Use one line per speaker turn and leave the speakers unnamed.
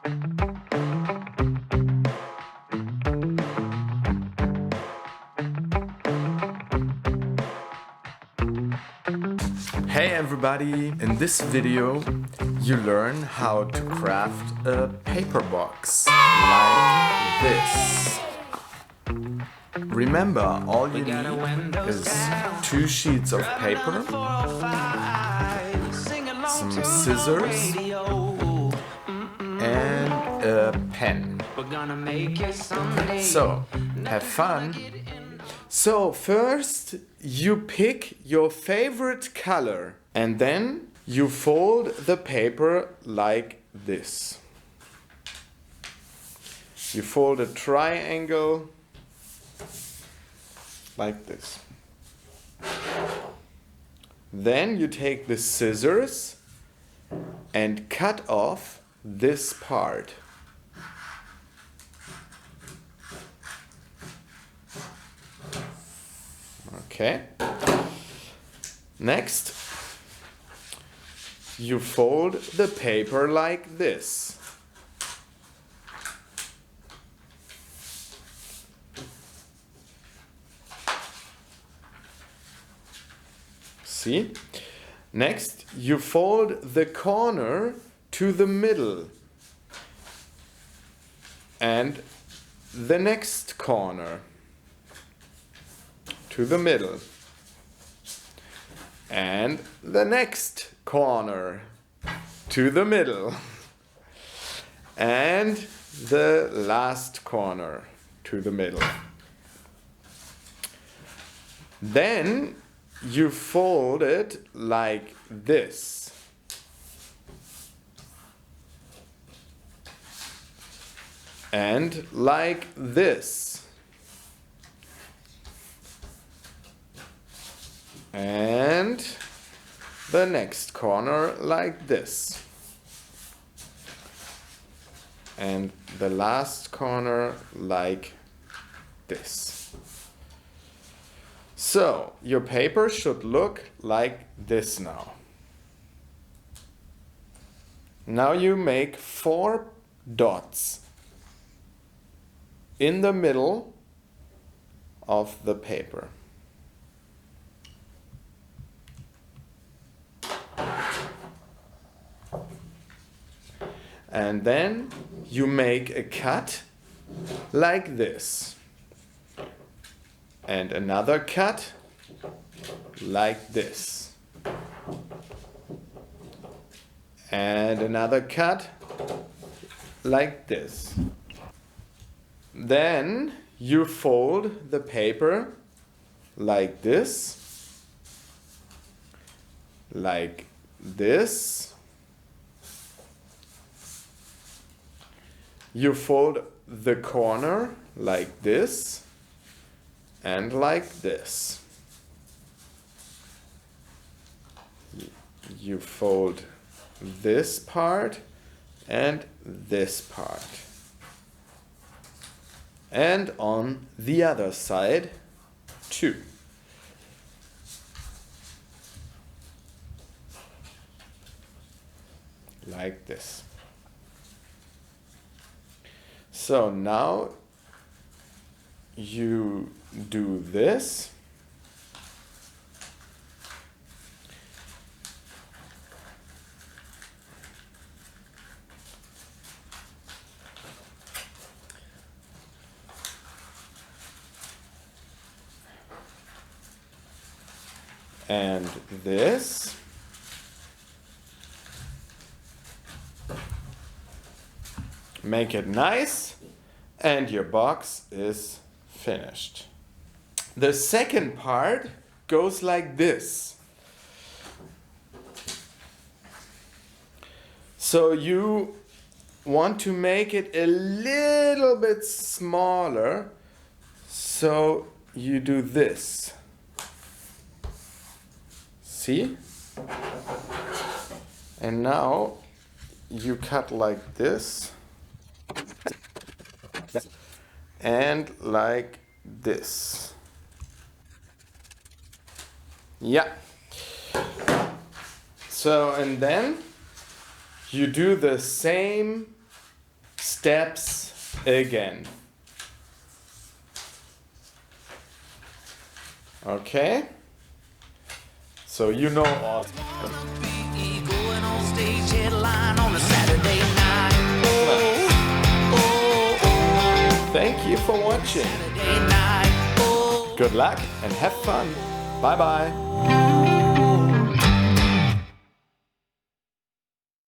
Hey everybody! In this video you learn how to craft a paper box like this. Remember, all you need is 2 sheets of paper, some scissors and a pen. So, have fun! So first you pick your favorite color and then you fold the paper like this. You fold a triangle like this. Then you take the scissors and cut off this part. Okay. Next, you fold the paper like this. See? Next, you fold the corner to the middle and the next corner to the middle and the next corner to the middle and the last corner to the middle. Then you fold it like this. And like this. And the next corner like this. And the last corner like this. So, your paper should look like this now. Now you make 4 dots in the middle of the paper. And then you make a cut like this. And another cut like this. And another cut like this. Then you fold the paper like this, like this. You fold the corner like this and like this. You fold this part and this part. And on the other side too. Like this. So now you do this. And this. Make it nice, and your box is finished. The second part goes like this. So you want to make it a little bit smaller, so you do this. See? And now you cut like this. And like this. Yeah. So, and then you do the same steps again. Okay? So you know all.
Going on stage headline on a Saturday night.
Thank you for watching.
Saturday night.
Good luck and have fun. Bye bye.